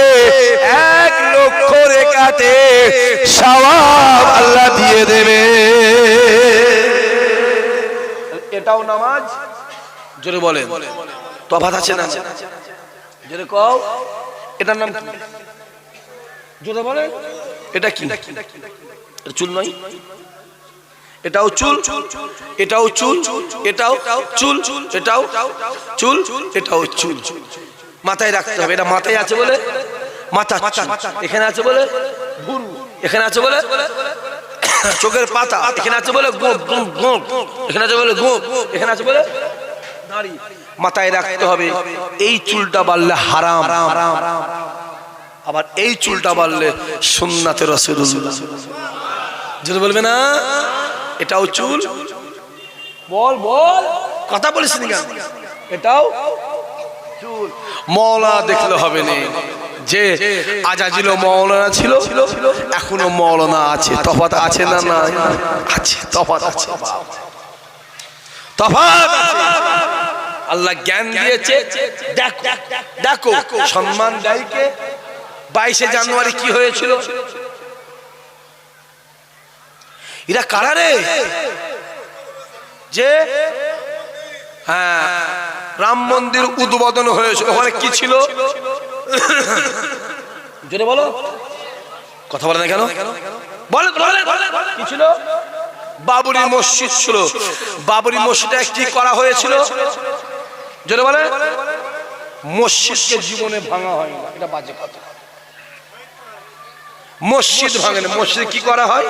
1 লক্ষ রাকাতে সওয়াব আল্লাহ দিয়ে দেবে। এটাও নামাজ। জোরে বলেন, তফাৎ আছে না? জোরে কও, এটার নাম কি? জোরে বলেন, এটা কি? চুল নয়, এটাও চুল, এটাও চুল, এটাও চুল, এটাও চুল, এটাও চুল। মাথায় রাখতে হবে, এটা মাথায় আছে বলে মাথা, এখানে আছে বলে ভুরু, এখানে আছে বলে চোখের পাতা, এখানে আছে বলে গোপ, এখানে আছে বলে গোপ, এখানে আছে বলে দাড়ি। মাথায় রাখতে হবে এই চুলটা বাড়লে হারাম, আবার এই চুলটা বাড়লে সুন্নাতে রাসূলুল্লাহ। যদি বলবে না এটাও চুল, বল বল, কথা বলিস নি কেন? এটাও চুল। মওলানা দেখলে হবে না, যে আজাজিল মওলানা ছিল এখনো মওলানা আছে। তফাৎ আছে না? না আছে, তফাৎ আছে, তফাৎ আছে। আল্লাহ জ্ঞান দিয়েছে। দেখো সম্মান দেয় কে? 22শে জানুয়ারি কি হয়েছিল? এরা কারা রে? যে হ্যাঁ, রাম মন্দির উদ্বোধন হয়েছিল, ওখানে কি ছিল? জোরে বলো, কথা বলে না কেন? বল, কি ছিল? বাবরি মসজিদ ছিল। বাবরি মসজিদে কি করা হয়েছিল? জোরে বলে, মসজিদকে জীবনে ভাঙা হয় না, এটা বাজে কথা। মসজিদ ভাঙে না, মসজিদ কি করা হয়?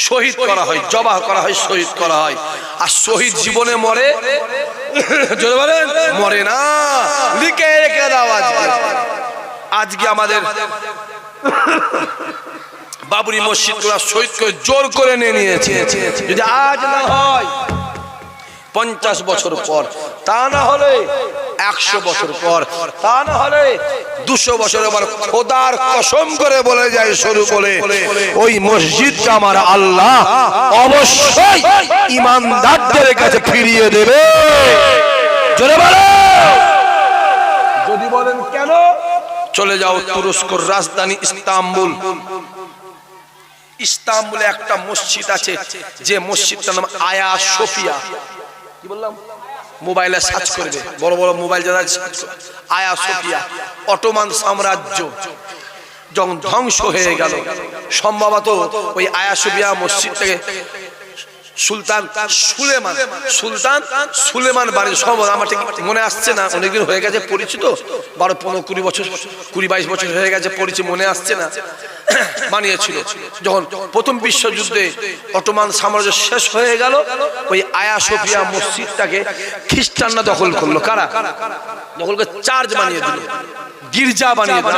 শহীদ করা হয়, জবাহ করা হয়, শহীদ করা হয়। আর শহীদ জীবনে মরে? জোরে বলেন, মরে না। লিখে রেখে দাও আজকে আমাদের বাবরি মসজিদ শহীদ করে জোর করে নিয়েছে। যদি আজ না হয় 50 বছর পর, তা না হলে 100 বছর পর, তা না হলে 200 বছর পর, খোদার কসম করে বলে যায় শুরু বলে, ওই মসজিদটা আমার আল্লাহ অবশ্যই ঈমানদারদের কাছে ফিরিয়ে দেবে। জোরে বলো। যদি বলেন কেন, চলে যাও তুরস্কর রাজধানী ইস্তাম্বুল। ইস্তাম্বুলে একটা মসজিদ আছে, যে মসজিদটার নাম আয়া সোফিয়া। কি বললাম? মোবাইলে সার্চ করবে, বড় বড় মোবাইল যারা আয়া সোফিয়া। অটোমান সাম্রাজ্য যখন ধ্বংস হয়ে গেল, সম্ভবত ওই আয়া সোফিয়া মসজিদ থেকে সুলতান সুলেমান বাড়ির সম্ভব, আমার ঠিক মনে আসছে না, অনেকদিন হয়ে গেছে পরিচিত, 12, 15, 20 বছর, 20-22 বছর হয়ে গেছে পরিচিত, মনে আসছে না। বানিয়েছিল যখন প্রথম বিশ্বযুদ্ধে অটোমান সাম্রাজ্য শেষ হয়ে গেল, ওই আয়া সোফিয়া মসজিদটাকে খ্রিস্টানরা দখল করলো। কারা দখল করে? চার্চ বানিয়ে দিল, গির্জা বানিয়ে দিল,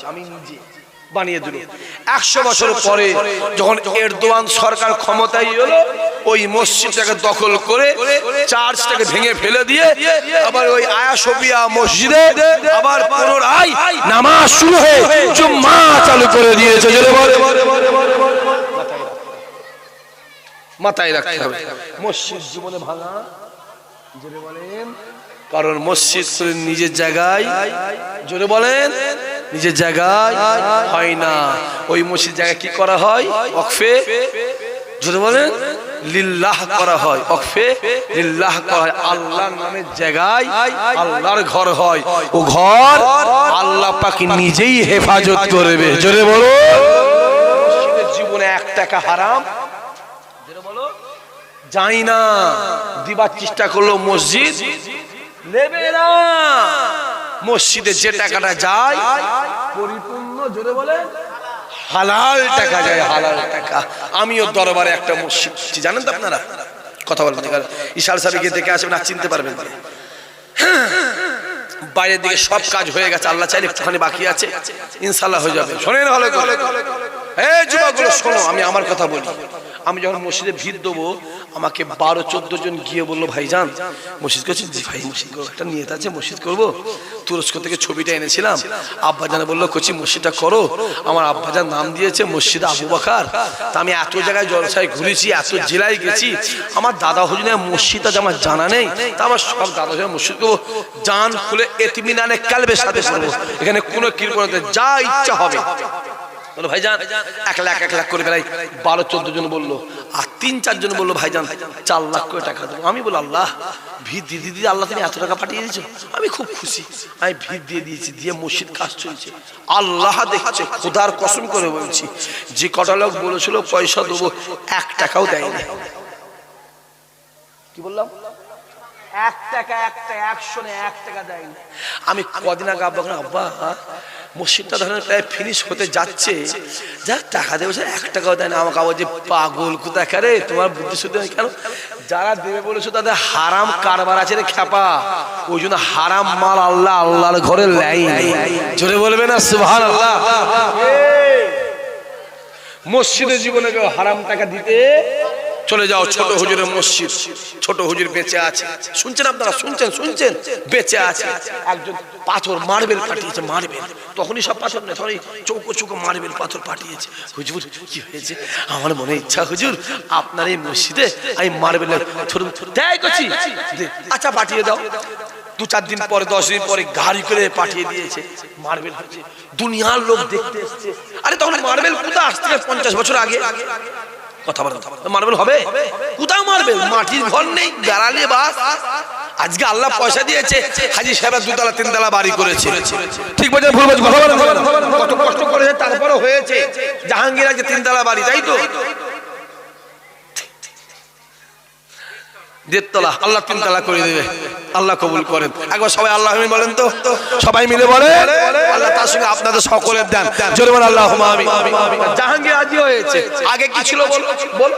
আমি নিজে বানিয়ে দিল। 100 বছর পরে যখন এরদোয়ান সরকার ক্ষমতায় এলো, ওই মসজিদটাকে দখল করে চার্চটাকে ভেঙে ফেলে দিয়ে আবার ওই আয়া সোফিয়া মসজিদে আবার পুনরায় নামাজ শুরু হয়ে জুম্মা চালু করে দিয়েছে। মাথায় রাখতে হবে। মসজিদ জীবনে ভাঙা জোরে বলেন, কারণ মসজিদ নিজের জায়গায়, জোরে বলেন, নিজের জায়গায় হয় না। ওই মসজিদ জায়গায় কি করা হয়? ওয়াকফে, জোরে বলেন, লিল্লাহ করা হয়। ওয়াকফে লিল্লাহ করা হয়। আল্লাহর নামের জায়গায় আল্লাহর ঘর হয়। ও ঘর আল্লাহ পাক নিজেই হেফাজত করবে। জোরে বলো, মসজিদের জীবনে 1 টাকা হারাম জোরে বলো যাই না। দিবার চেষ্টা করলো মসজিদ নেবে না। মসজিদে যে টাকাটা যায় পরিপূর্ণ জোরে বলেন হালাল টাকা যায়, হালাল টাকা। আমিও দরবারে একটা মসজিদ জানেন তো আপনারা, কথা বলেন ইশাল সাহেব গিয়ে দেখে আসবেন, না চিনতে পারবেন। বাইরের দিকে সব কাজ হয়ে গেছে, আল্লাহ চাইলে একটুখানি বাকি আছে, ইনশাআল্লাহ হয়ে যাবে। শোনেন ভালো করে, এই যুবকগুলো শোনো, আমি আমার কথা বলি। আমি যখন মসজিদে ভিড় দেবো, আমাকে 12-14 জন গিয়ে বললো, ভাইজান মসজিদ করছেন? জি ভাই মসজিদ করবো, একটা নিয়ত আছে মসজিদ করবো। তুরস্ক থেকে ছবিটা এনেছিলাম, আব্বাজান বললো কোচি মসজিদটা করো। আমার আব্বাজান নাম দিয়েছে মসজিদ আবু বকর। তা আমি এত জায়গায় জলসায় ঘুরেছি, এত জেলায় গেছি, আমার দাদা হুজুরের মসজিদটা যে আমার জানা নেই। তা আমার সব দাদা হুজুরের মসজিদ করবো, জান খুলে ইতমিনানে কালবের সাথে করবো। এখানে কোনো কিরকম যা ইচ্ছা হবে। বলো ভাইজান 1 লাখ 1 লাখ করে বেড়াই। 12-14 জন বললো, আর 3-4 জন বললো ভাইজান 4 লাখ করে টাকা দেবো। আমি বললাম আল্লাহ ভিড় দিয়ে দিদি, আল্লাহ তুমি এত টাকা পাঠিয়ে দিয়েছো, আমি খুব খুশি। আমি ভিড় দিয়ে দিয়েছি, দিয়ে মসজিদ কাজ চলছে, আল্লাহ দেখছে। খোদার কসম করে বলছি, যে কটা লোক বলেছিল পয়সা দেবো, 1 টাকাও দেয়নি। কি বললাম? 1 টাকা, 1 টাকা দেয়নি। আমি কদিন আগে আব্বা, আব্বা মসজিদটা ধরেন প্রায় ফিনিশ হতে যাচ্ছে, যা টাকা দেবে 1 টাকাও দেয় না। আমাকে আবার যে পাগল কোথাকার রে, তোমার বুদ্ধি শুদ্ধি কেন? যারা দেবে বলেছো তাদের হারাম কারবার আছে রে খ্যাপা, ওই জন্য হারাম মাল আল্লাহ আল্লাহর ঘরে লাই। জোরে বলবে না সুবহানাল্লাহ। মসজিদের জীবনে কেউ হারাম টাকা দিতে চলে যাও। ছোট হুজুরের মসজিদ, ছোট হুজুর বেঁচে আছে, শুনছেন আপনারা? শুনছেন বেঁচে আছে। একজন পাথর মার্বেল পাঠিয়েছে, মার্বেল, তখনই সব পাথর না, তখনই চৌকো চৌকো মার্বেল পাথর পাঠিয়েছে। হুজুর কি হয়েছে? আমার মনে ইচ্ছা হুজুর আপনার এই মসজিদে আমি মার্বেলের দেয় করছি, আচ্ছা পাঠিয়ে দাও। 2-4 দিন পরে, 10 দিন পরে গাড়ি করে পাঠিয়ে দিয়েছে, মার্বেল হয়েছে। দুনিয়ার লোক দেখতে এসছে। আরে তখন মার্বেল কোথা আসছে? 50 বছর আগে কথা বলেন, মার্বেল হবে কোথাও? মার্বেল মাটির ঘর নেই, বেড়ালে বাস। আজকে আল্লাহ পয়সা দিয়েছে, হাজী সাহেব 2 তলা 3 তলা বাড়ি করেছে। ঠিক বলছেন? ভুল বলছেন? কথা বলেন। কত কষ্ট করেছে, তারপরে হয়েছে। জাহাঙ্গীর আজকে 3 তলা বাড়ি, তাই তো? 1.5 তলা, আল্লাহ 3 তলা করে দেবে। আল্লাহ কবুল করেন। একবার সবাই আল্লাহ আমিন বলেন তো, সবাই মিলে বলে আল্লাহ তার সঙ্গে আপনাদের সকলের দেন। জোরে বলেন আল্লাহুম্মা আমিন। জাহাঙ্গীর রাজি হয়েছে। আগে কি ছিল বল?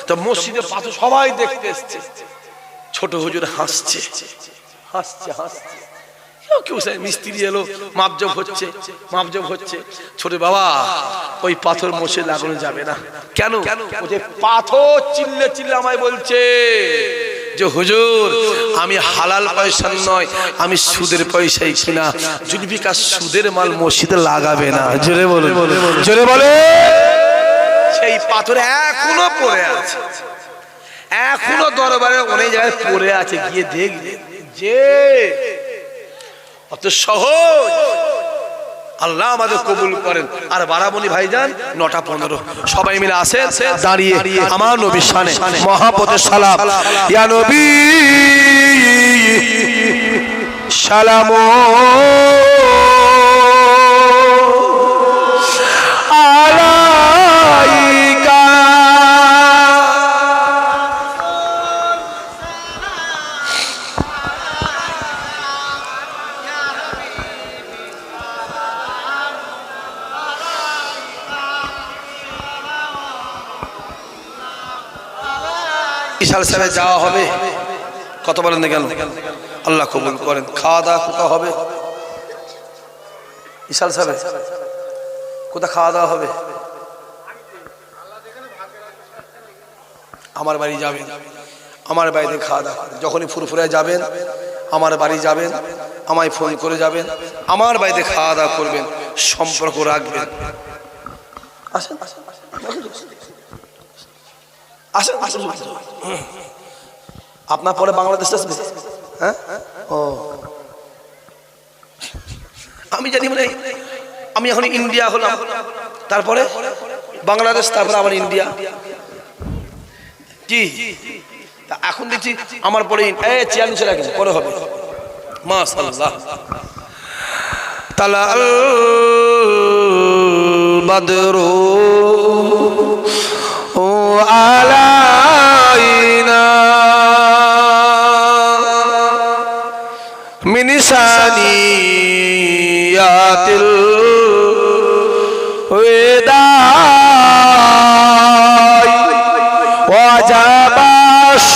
তো মসজিদে পাথর সবাই দেখতে এসেছে। ছোট হুজুর হাসছে। কেউ মিস্ত্রি এলো, মাপজব হচ্ছে। ছোট বাবা ওই পাথর মোছে লাগানো যাবে না। কেন? ওই পাথর চিল্লে আমায় বলছে যে হুজুর আমি হালাল পয়সা নয়, আমি সুদের পয়সাই কিনা। জুলফিকার সুদের মাল মসজিদে লাগাবে না। জোরে বলে। সেই পাথর এখনো পড়ে আছে, এখনো দরবারে অনেক জায়গায় পড়ে আছে। গিয়ে দেখবে যে অত সহজ। আল্লাহ আমাদের কবুল করেন। আর বারাবনি ভাইজান 9:15 সবাই মিলে আসেন, দাঁড়িয়ে আমার নবীর শানে মহাপতে সালাম। ইয়া নবী সালাম আলাইকা। ইশাল যাওয়া হবে, কত বলেন না কেন? আল্লাহ কবুল করেন। খাওয়া দাওয়া কোথা হবে? ইশাল সাহেব কোথা খাওয়া দাওয়া হবে? আমার বাড়ি যাবেন, আমার বাড়িতে খাওয়া দাওয়া। যখনই ফুরফুরে যাবেন আমার বাড়ি যাবেন, আমায় ফোন করে যাবেন, আমার বাড়িতে খাওয়া দাওয়া করবেন, সম্পর্ক রাখবেন। আসেন আসেন আসেন। আপনার পরে বাংলাদেশ আসবে? হ্যাঁ, ও আমি জানি, মানে আমি এখন ইন্ডিয়া হলাম, তারপরে বাংলাদেশ, তারপরে আবার ইন্ডিয়া। কি এখন দেখছি আমার পরে চেয়ার নিচে রাখেন, পরে হবে। মাশাআল্লাহ। তালাল বদরু ও আলাইনা মিন সানিয়াতিল ওয়াদা ওয়াজাবা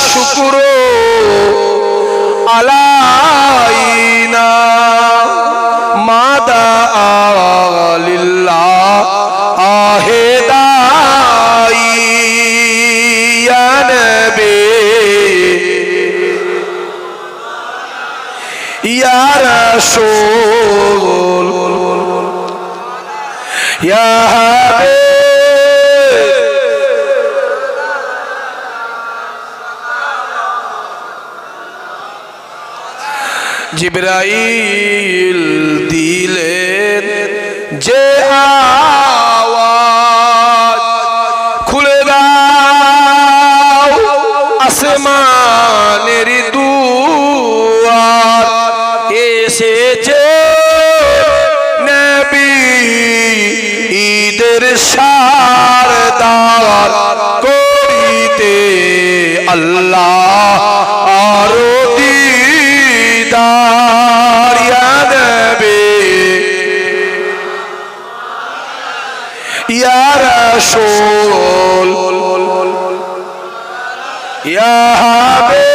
শুকরু আলাইনা মাদা লিল্লাহ আহেদাই ইয়া নবী ইয়া রাসূল ইয়া হাবিব জিবরাইল দিলেন যে আওয়াজ, খুলে দাও আসমানের দুয়ার, এসেছে নবী ঈদের সারদার, করিতে আল্লাহ আরো দিদার, ইয়া নবী ইয়া রাসূল ইয়া হাবিব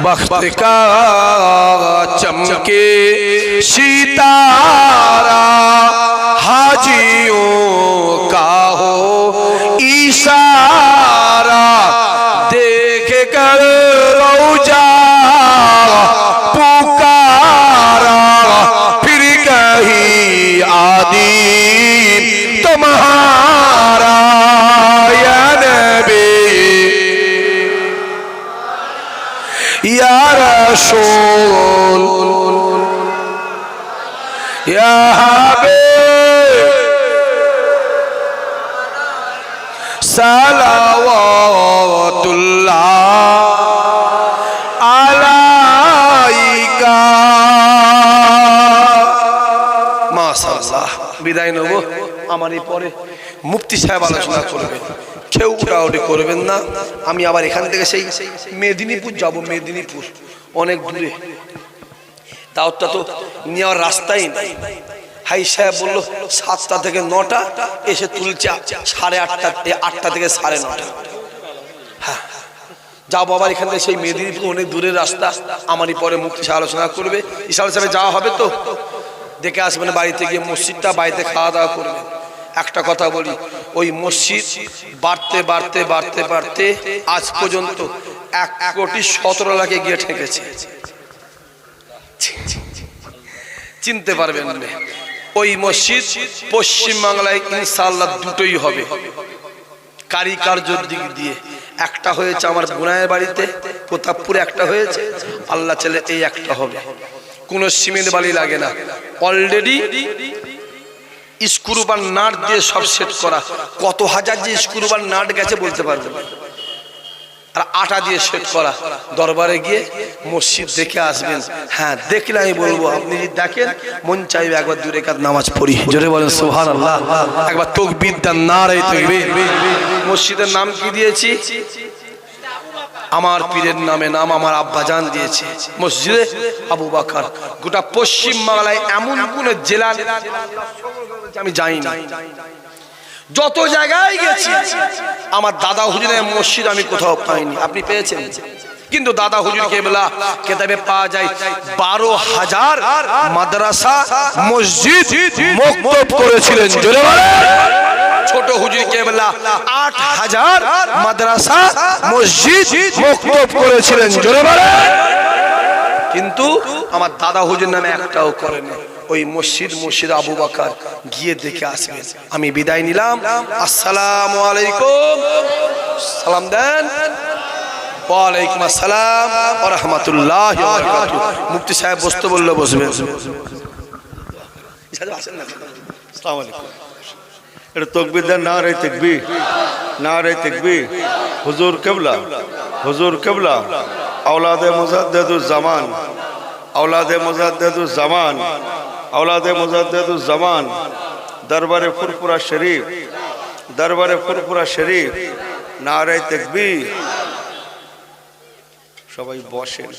बख्त का चमके सितारा, हाजियों का हो इशारा, देख कर रौजा पुकारा, फिर कहीं आदीन तुम्हारा, या नबी या रसूल या हबीब सलावतुल्लाह আলাইকা। মাশাআল্লাহ। বিদায় নেব, আমার এই পরে মুফতি সাহেব আলোচনা করবেন, কেউ উঠাউঠি করবেন না। আমি আবার এখান থেকে সেই মেদিনীপুর যাব, মেদিনীপুর অনেক দূরে, দাওয়াতটা তো নেওয়ার রাস্তাই নেই। হাই সাহেব বললো 7টা থেকে 9টা, এসে তুলছে 8:30, 8টা থেকে 9:30। হ্যাঁ যাবো আবার এখান থেকে সেই মেদিনীপুর, অনেক দূরের রাস্তা। আমারই পরে মুফতি সাহেব আলোচনা করবে, ইশারা সাহেব যাওয়া হবে তো দেখে আসবেন, বাড়িতে গিয়ে মসজিদটা, বাড়িতে খাওয়া দাওয়া করবেন। একটা কথা বলি, ওই মসজিদ বাড়তে বাড়তে বাড়তে বাড়তে আজ পর্যন্ত 1,17,00,000 গিয়ে ঠেকেছে। চিনতে পারবেন না ওই মসজিদ পশ্চিমবাংলায় ইনশাআল্লাহ দুটোই হবে কারিকার্যের দিক দিয়ে। একটা হয়েছে আমার বোনায়ের বাড়িতে প্রতাপপুরে, একটা হয়েছে আল্লাহ চাইলে এই একটা হবে। কোনো সিমেন্ট বালি লাগে না, অলরেডি স্ক্রুবার নাট দিয়ে সব সেট করা। কত হাজার যে স্ক্রুবার নাট গেছে বলতে পারবো না, আর আটা দিয়ে সেট করা। দরবারে গিয়ে মসজিদ দেখে আসবেন। হ্যাঁ দেখলে আমি বলবো, আপনি যদি দেখেন মন চাইবে একবার 2 রাকাত নামাজ পড়ি। জোরে বলেন সুবহানাল্লাহ, একবার তাকবীর দেন, নারে তাকবীর। মসজিদের নাম কি দিয়েছি? আমার পীরের নামে নাম আমার আব্বাজান দিয়েছে, মসজিদে আবু বকর। গোটা পশ্চিম বাংলায় এমন কোন জেলা আমি যাই না, যত জায়গায় গেছি আমার দাদা হুজুরের মসজিদ আমি কোথাও পাইনি। আপনি পেয়েছেন? কিন্তু দাদা হুজুর কেবলা কিতাবে পাওয়া যায় 12,000 মাদ্রাসা মসজিদ মুক্তব করেছিলেন। জোরে বলেন। ছোট হুজুর কেবলা 8,000 মাদ্রাসা মসজিদ মুক্তব করেছিলেন। জোরে বলেন। কিন্তু আমার দাদা হুজুর নামে একটাও করেনি। ওই মসজিদ আবু বকর গিয়ে দেখে আসবেন। আমি বিদায় নিলাম। আসসালামু আলাইকুম। সালাম দেন। ওয়ালাইকুম আসসালাম ওয়া রাহমাতুল্লাহি ওয়া বারাকাতুহু। মুফতি সাহেব বসতে বললে বসবেন। আসসালামু আলাইকুম। এটা তাকবীর দেন, নারে তাকবীর, নারে তাকবীর। হুজুর কিবলা, হুজুর কিবলা, আওলাদে মুজাদ্দিদুজ জামান, আওলাদে মুজাদ্দিদুজ জামান, আওলাদে মুজাদ্দিদুজ জামান, দরবারে ফুরফুরা শরীফ, দরবারে ফুরফুরা শরীফ, নারে তাকবীর। সবাই বসেন।